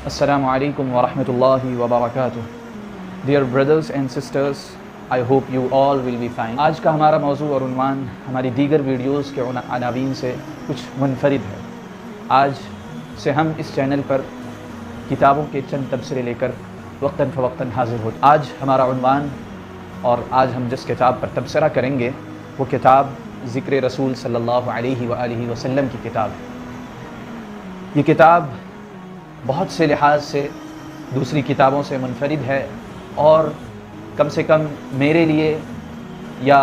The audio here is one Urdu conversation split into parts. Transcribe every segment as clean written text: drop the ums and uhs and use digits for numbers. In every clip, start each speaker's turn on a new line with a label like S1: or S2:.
S1: Assalamu alaikum wa rahmatullahi wa barakatuh. Dear brothers and sisters, I hope you all will be fine. آج کا ہمارا موضوع اور عنوان ہماری دیگر ویڈیوز کے عناوین سے کچھ منفرد ہے۔ آج سے ہم اس چینل پر کتابوں کے چند تبصرے لے کر وقتاً فوقتاً حاضر ہوتے ہیں۔ آج ہمارا عنوان اور آج ہم جس کتاب پر تبصرہ کریں گے وہ کتاب ذکر رسول صلی اللہ علیہ وآلہ وسلم کی کتاب ہے۔ یہ کتاب بہت سے لحاظ سے دوسری کتابوں سے منفرد ہے اور کم سے کم میرے لیے یا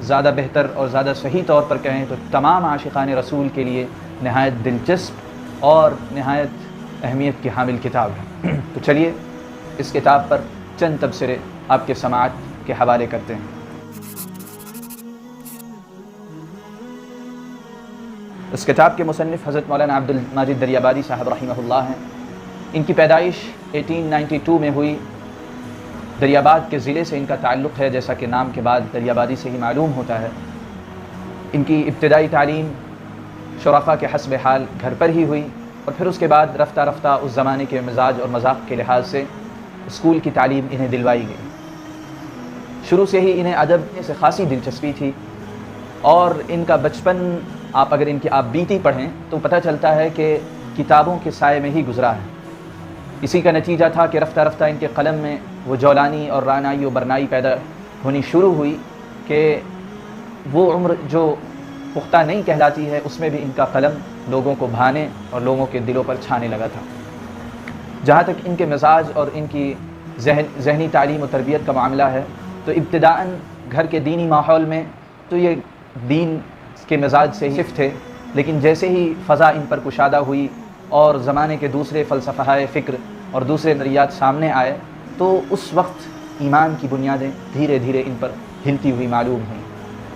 S1: زیادہ بہتر اور زیادہ صحیح طور پر کہیں تو تمام عاشقان رسول کے لیے نہایت دلچسپ اور نہایت اہمیت کی حامل کتاب ہے۔ تو چلیے اس کتاب پر چند تبصرے آپ کے سماعت کے حوالے کرتے ہیں۔ اس کتاب کے مصنف حضرت مولانا عبد الماجد دریابادی صاحب رحمہ اللہ ہیں۔ ان کی پیدائش 1892 میں ہوئی۔ دریاباد کے ضلع سے ان کا تعلق ہے، جیسا کہ نام کے بعد دریابادی سے ہی معلوم ہوتا ہے۔ ان کی ابتدائی تعلیم شرفاء کے حسب حال گھر پر ہی ہوئی اور پھر اس کے بعد رفتہ رفتہ اس زمانے کے مزاج اور مذاق کے لحاظ سے اسکول کی تعلیم انہیں دلوائی گئی۔ شروع سے ہی انہیں ادب سے خاصی دلچسپی تھی اور ان کا بچپن اگر ان کی آپ بیتی پڑھیں تو پتہ چلتا ہے کہ کتابوں کے سائے میں ہی گزرا ہے۔ اسی کا نتیجہ تھا کہ رفتہ رفتہ ان کے قلم میں وہ جولانی اور رانائی و برنائی پیدا ہونی شروع ہوئی کہ وہ عمر جو پختہ نہیں کہلاتی ہے اس میں بھی ان کا قلم لوگوں کو بھانے اور لوگوں کے دلوں پر چھانے لگا تھا۔ جہاں تک ان کے مزاج اور ان کی ذہنی تعلیم و تربیت کا معاملہ ہے تو ابتداءً گھر کے دینی ماحول میں تو یہ دین کے مزاج سے صرف تھے، لیکن جیسے ہی فضا ان پر کشادہ ہوئی اور زمانے کے دوسرے فلسفہائے فکر اور دوسرے نظریات سامنے آئے تو اس وقت ایمان کی بنیادیں دھیرے دھیرے ان پر ہلتی ہوئی معلوم ہوئیں۔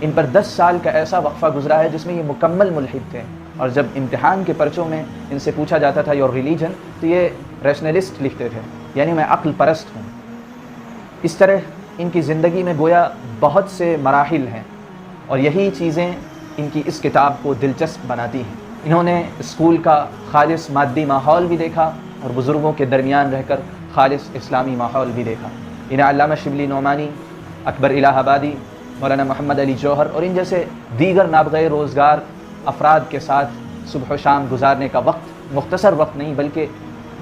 S1: ان پر 10 سال کا ایسا وقفہ گزرا ہے جس میں یہ مکمل ملحد تھے، اور جب امتحان کے پرچوں میں ان سے پوچھا جاتا تھا یور ریلیجن تو یہ ریشنلسٹ لکھتے تھے، یعنی میں عقل پرست ہوں۔ اس طرح ان کی زندگی میں گویا بہت سے مراحل ہیں اور یہی چیزیں ان کی اس کتاب کو دلچسپ بناتی ہیں۔ انہوں نے اسکول کا خالص مادی ماحول بھی دیکھا اور بزرگوں کے درمیان رہ کر خالص اسلامی ماحول بھی دیکھا۔ انہیں علامہ شبلی نعمانی، اکبر الہ آبادی، مولانا محمد علی جوہر اور ان جیسے دیگر نابغہ روزگار افراد کے ساتھ صبح و شام گزارنے کا وقت، مختصر وقت نہیں بلکہ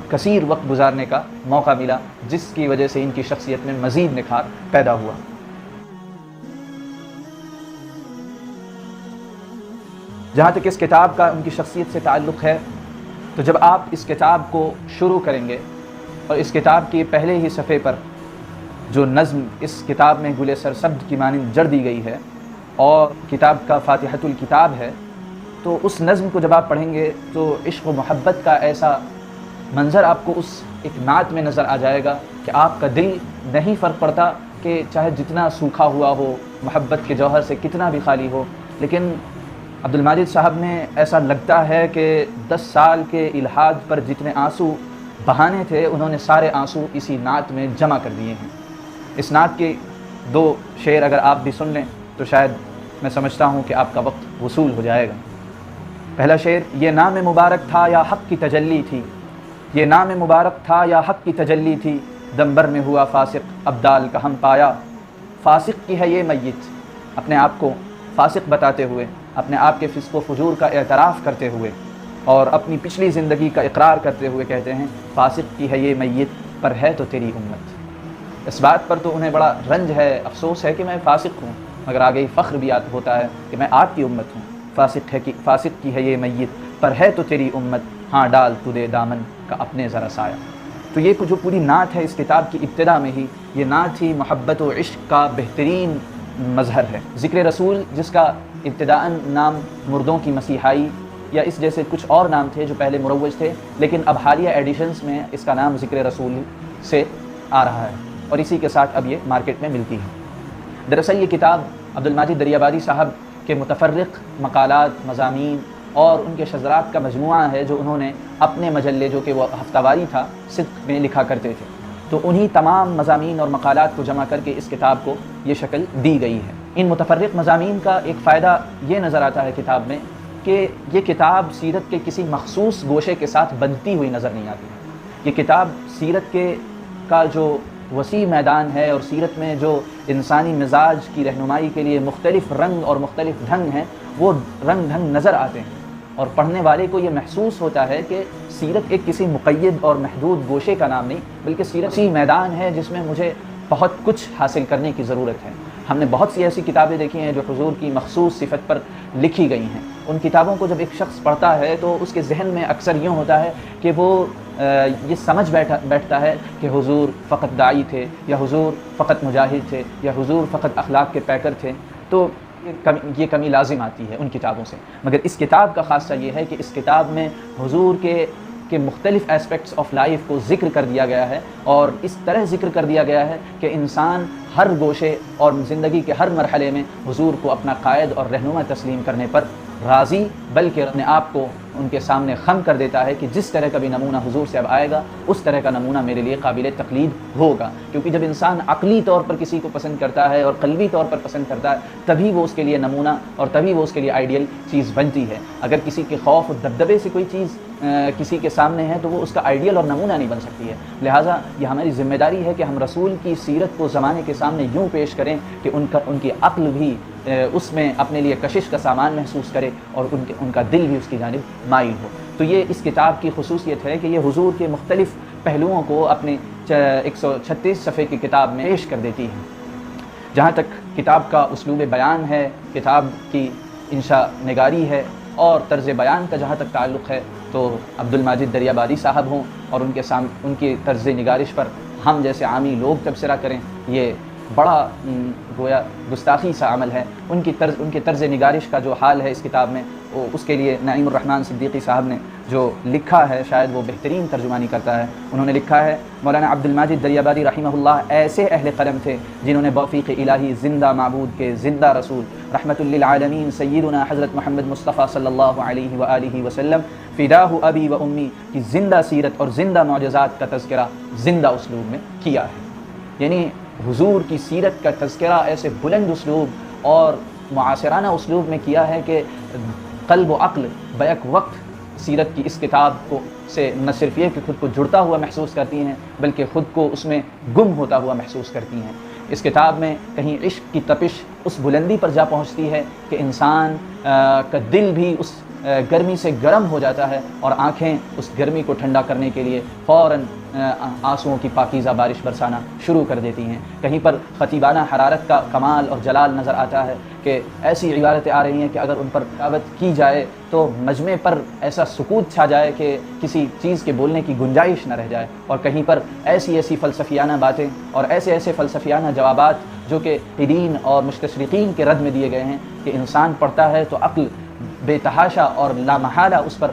S1: کثیر وقت گزارنے کا موقع ملا، جس کی وجہ سے ان کی شخصیت میں مزید نکھار پیدا ہوا۔ جہاں تک اس کتاب کا ان کی شخصیت سے تعلق ہے تو جب آپ اس کتاب کو شروع کریں گے اور اس کتاب کے پہلے ہی صفحے پر جو نظم اس کتاب میں گل سرسبز کی مانند جڑ دی گئی ہے اور کتاب کا فاتحۃ الکتاب ہے، تو اس نظم کو جب آپ پڑھیں گے تو عشق و محبت کا ایسا منظر آپ کو اس ایک نعت میں نظر آ جائے گا کہ آپ کا دل نہیں فرق پڑتا کہ چاہے جتنا سوکھا ہوا ہو، محبت کے جوہر سے کتنا بھی خالی ہو، لیکن عبد الماجد صاحب نے ایسا لگتا ہے کہ 10 سال کے الحاد پر جتنے آنسو بہانے تھے انہوں نے سارے آنسو اسی نعت میں جمع کر دیے ہیں۔ اس نعت کے 2 شعر اگر آپ بھی سن لیں تو شاید میں سمجھتا ہوں کہ آپ کا وقت وصول ہو جائے گا۔ پہلا شعر، یہ نام مبارک تھا یا حق کی تجلی تھی، یہ نام مبارک تھا یا حق کی تجلی تھی، دمبر میں ہوا فاسق ابدال کا ہم پایا، فاسق کی ہے یہ میت، اپنے آپ کو فاسق بتاتے ہوئے، اپنے آپ کے فسق و فجور کا اعتراف کرتے ہوئے اور اپنی پچھلی زندگی کا اقرار کرتے ہوئے کہتے ہیں فاسق کی ہے یہ میت پر ہے تو تیری امت۔ اس بات پر تو انہیں بڑا رنج ہے، افسوس ہے کہ میں فاسق ہوں، مگر آگے ہی فخر بھی ہوتا ہے کہ میں آپ کی امت ہوں۔ فاسق کی ہے یہ میت پر ہے تو تیری امت، ہاں ڈال تو دے دامن کا اپنے ذرا سایہ۔ تو یہ جو پوری نعت ہے اس کتاب کی ابتدا میں ہی، یہ نعت ہی محبت و عشق کا بہترین مظہر ہے۔ ذکر رسول جس کا ابتداءً نام مردوں کی مسیحائی یا اس جیسے کچھ اور نام تھے جو پہلے مروج تھے، لیکن اب حالیہ ایڈیشنز میں اس کا نام ذکر رسول سے آ رہا ہے اور اسی کے ساتھ اب یہ مارکیٹ میں ملتی ہے۔ دراصل یہ کتاب عبد الماجد دریابادی صاحب کے متفرق مقالات، مضامین اور ان کے شذرات کا مجموعہ ہے جو انہوں نے اپنے مجلے جو کہ وہ ہفتہ واری تھا صدق میں لکھا کرتے تھے، تو انہی تمام مضامین اور مقالات کو جمع کر کے اس کتاب کو یہ شکل دی گئی ہے۔ ان متفرق مضامین کا ایک فائدہ یہ نظر آتا ہے کتاب میں کہ یہ کتاب سیرت کے کسی مخصوص گوشے کے ساتھ بنتی ہوئی نظر نہیں آتی، یہ کتاب سیرت کا جو وسیع میدان ہے اور سیرت میں جو انسانی مزاج کی رہنمائی کے لیے مختلف رنگ اور مختلف ڈھنگ ہیں، وہ رنگ ڈھنگ نظر آتے ہیں، اور پڑھنے والے کو یہ محسوس ہوتا ہے کہ سیرت ایک کسی مقید اور محدود گوشے کا نام نہیں، بلکہ سیرت وسیع میدان ہے جس میں مجھے بہت کچھ حاصل کرنے کی ضرورت ہے۔ ہم نے بہت سی ایسی کتابیں دیکھی ہیں جو حضور کی مخصوص صفت پر لکھی گئی ہیں۔ ان کتابوں کو جب ایک شخص پڑھتا ہے تو اس کے ذہن میں اکثر یوں ہوتا ہے کہ وہ یہ سمجھ بیٹھتا ہے کہ حضور فقط داعی تھے، یا حضور فقط مجاہد تھے، یا حضور فقط اخلاق کے پیکر تھے، تو یہ کمی لازم آتی ہے ان کتابوں سے۔ مگر اس کتاب کا خاصہ یہ ہے کہ اس کتاب میں حضور کے مختلف اسپیکٹس آف لائف کو ذکر کر دیا گیا ہے، اور اس طرح ذکر کر دیا گیا ہے کہ انسان ہر گوشے اور زندگی کے ہر مرحلے میں حضور کو اپنا قائد اور رہنما تسلیم کرنے پر راضی، بلکہ اپنے آپ کو ان کے سامنے خم کر دیتا ہے کہ جس طرح کا بھی نمونہ حضور سے اب آئے گا اس طرح کا نمونہ میرے لیے قابل تقلید ہوگا، کیونکہ جب انسان عقلی طور پر کسی کو پسند کرتا ہے اور قلبی طور پر پسند کرتا ہے تبھی وہ اس کے لیے نمونہ اور تبھی وہ اس کے لیے آئیڈیل چیز بنتی ہے۔ اگر کسی کے خوف اور دبدبے سے کوئی چیز کسی کے سامنے ہے تو وہ اس کا آئیڈیل اور نمونہ نہیں بن سکتی ہے۔ لہٰذا یہ ہماری ذمہ داری ہے کہ ہم رسول کی سیرت کو زمانے کے سامنے یوں پیش کریں کہ ان کی عقل بھی اس میں اپنے لیے کشش کا سامان محسوس کرے اور ان کا دل بھی اس کی جانب مائل ہو۔ تو یہ اس کتاب کی خصوصیت ہے کہ یہ حضور کے مختلف پہلوؤں کو اپنے 136 صفحے کی کتاب میں پیش کر دیتی ہے۔ جہاں تک کتاب کا اسلوب بیان ہے، کتاب کی انشاء نگاری ہے اور طرز بیان کا جہاں تک تعلق ہے، تو عبدالماجد دریابادی صاحب ہوں اور ان کی طرز نگارش پر ہم جیسے عامی لوگ تبصرہ کریں، یہ بڑا گویا گستاخی سا عمل ہے۔ ان کے طرز نگارش کا جو حال ہے اس کتاب میں، اس کے لیے نعیم الرحمن صدیقی صاحب نے جو لکھا ہے شاید وہ بہترین ترجمانی کرتا ہے۔ انہوں نے لکھا ہے، مولانا عبدالماجد دریابادی رحمہ اللہ ایسے اہل قلم تھے جنہوں نے توفیق الہی زندہ معبود کے زندہ رسول رحمت للعالمین سیدنا حضرت محمد مصطفیٰ صلی اللہ علیہ وآلہ وسلم فداہ ابی و امی کی زندہ سیرت اور زندہ معجزات کا تذکرہ زندہ اسلوب میں کیا ہے۔ یعنی حضور کی سیرت کا تذکرہ ایسے بلند اسلوب اور معاصرانہ اسلوب میں کیا ہے کہ قلب و عقل بیک وقت سیرت کی اس کتاب کو سے نہ صرف یہ کہ خود کو جڑتا ہوا محسوس کرتی ہیں بلکہ خود کو اس میں گم ہوتا ہوا محسوس کرتی ہیں۔ اس کتاب میں کہیں عشق کی تپش اس بلندی پر جا پہنچتی ہے کہ انسان کا دل بھی اس گرمی سے گرم ہو جاتا ہے اور آنکھیں اس گرمی کو ٹھنڈا کرنے کے لیے فوراً آنسوؤں کی پاکیزہ بارش برسانا شروع کر دیتی ہیں۔ کہیں پر خطیبانہ حرارت کا کمال اور جلال نظر آتا ہے کہ ایسی عبارتیں آ رہی ہیں کہ اگر ان پر تلاوت کی جائے تو مجمع پر ایسا سکوت چھا جائے کہ کسی چیز کے بولنے کی گنجائش نہ رہ جائے، اور کہیں پر ایسی فلسفیانہ باتیں اور ایسے فلسفیانہ جوابات جو کہ قدین اور مستشرقین کے رد میں دیے گئے ہیں کہ انسان پڑھتا ہے تو عقل بے تحاشا اور لامحالہ اس پر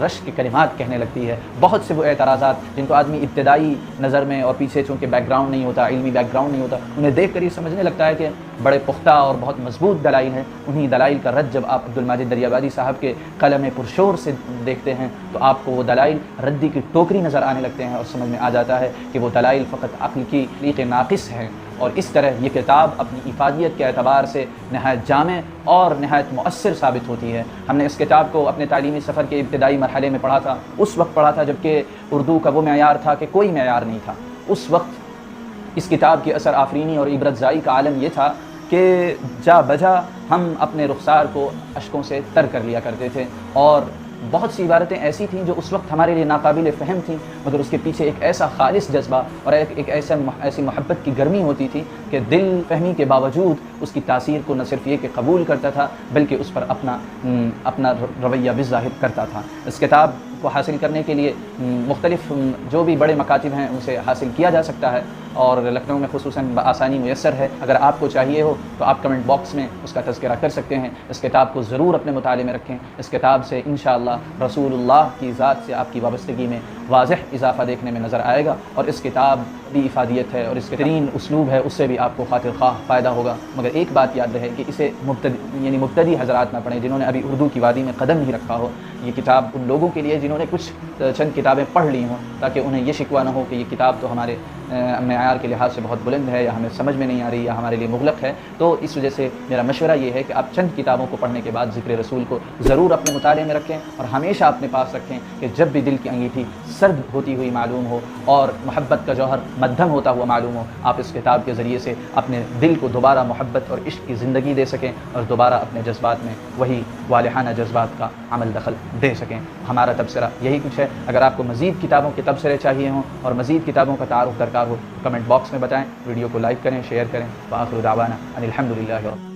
S1: رشک کے کلمات کہنے لگتی ہے۔ بہت سے وہ اعتراضات جن کو آدمی ابتدائی نظر میں اور پیچھے چونکہ بیک گراؤنڈ نہیں ہوتا، علمی بیک گراؤنڈ نہیں ہوتا، انہیں دیکھ کر یہ سمجھنے لگتا ہے کہ بڑے پختہ اور بہت مضبوط دلائل ہیں۔ انہی دلائل کا رد جب آپ عبدالماجد دریابادی صاحب کے قلم پرشور سے دیکھتے ہیں تو آپ کو وہ دلائل ردی کی ٹوکری نظر آنے لگتے ہیں اور سمجھ میں آ جاتا ہے کہ وہ دلائل فقط عقل کی تخلیق ناقص ہیں۔ اور اس طرح یہ کتاب اپنی افادیت کے اعتبار سے نہایت جامع اور نہایت مؤثر ثابت ہوتی ہے۔ ہم نے اس کتاب کو اپنے تعلیمی سفر کے ابتدائی مرحلے میں پڑھا تھا، اس وقت پڑھا تھا جبکہ اردو کا وہ معیار تھا کہ کوئی معیار نہیں تھا۔ اس وقت اس کتاب کی اثر آفرینی اور عبرت زائی کا عالم یہ تھا کہ جا بجا ہم اپنے رخسار کو اشکوں سے تر کر لیا کرتے تھے، اور بہت سی عبارتیں ایسی تھیں جو اس وقت ہمارے لیے ناقابل فہم تھیں، مگر اس کے پیچھے ایک ایسا خالص جذبہ اور ایک ایسی محبت کی گرمی ہوتی تھی کہ دل فہمی کے باوجود اس کی تاثیر کو نہ صرف یہ کہ قبول کرتا تھا بلکہ اس پر اپنا رویہ بھی ظاہر کرتا تھا۔ اس کتاب کو حاصل کرنے کے لیے مختلف جو بھی بڑے مکاتب ہیں ان سے حاصل کیا جا سکتا ہے، اور لکھنؤ میں خصوصاً بآسانی میسر ہے۔ اگر آپ کو چاہیے ہو تو آپ کمنٹ باکس میں اس کا تذکرہ کر سکتے ہیں۔ اس کتاب کو ضرور اپنے مطالعے میں رکھیں۔ اس کتاب سے انشاءاللہ رسول اللہ کی ذات سے آپ کی وابستگی میں واضح اضافہ دیکھنے میں نظر آئے گا، اور اس کتاب بھی افادیت ہے اور اس کے ترین اسلوب ہے، اس سے بھی آپ کو خاطر خواہ فائدہ ہوگا۔ مگر ایک بات یاد رہے کہ اسے مبتدی حضرات نہ پڑھیں جنہوں نے ابھی اردو کی وادی میں قدم ہی رکھا ہو۔ یہ کتاب ان لوگوں کے لیے جنہوں نے کچھ چند کتابیں پڑھ لی ہوں، تاکہ انہیں یہ شکوہ نہ ہو کہ یہ کتاب تو ہمارے معیار کے لحاظ سے بہت بلند ہے، یا ہمیں سمجھ میں نہیں آ رہی، یا ہمارے لیے مغلق ہے، تو اس وجہ سے میرا مشورہ یہ ہے کہ آپ چند کتابوں کو پڑھنے کے بعد ذکر رسول کو ضرور اپنے مطالعے میں رکھیں، اور ہمیشہ اپنے پاس رکھیں کہ جب بھی دل کی انگیٹھی سرد ہوتی ہوئی معلوم ہو اور محبت کا جوہر مدھم ہوتا ہوا معلوم ہو، آپ اس کتاب کے ذریعے سے اپنے دل کو دوبارہ محبت اور عشق کی زندگی دے سکیں، اور دوبارہ اپنے جذبات میں وہی والہانہ جذبات کا عمل دخل دے سکیں۔ ہمارا تبصرہ یہی کچھ ہے۔ اگر آپ کو مزید کتابوں کے تبصرے چاہیے ہوں اور مزید کتابوں کا تعارف درکار ہو، کمنٹ باکس میں بتائیں، ویڈیو کو لائک کریں، شیئر کریں۔ وآخر دعوانا ان الحمد للہ رب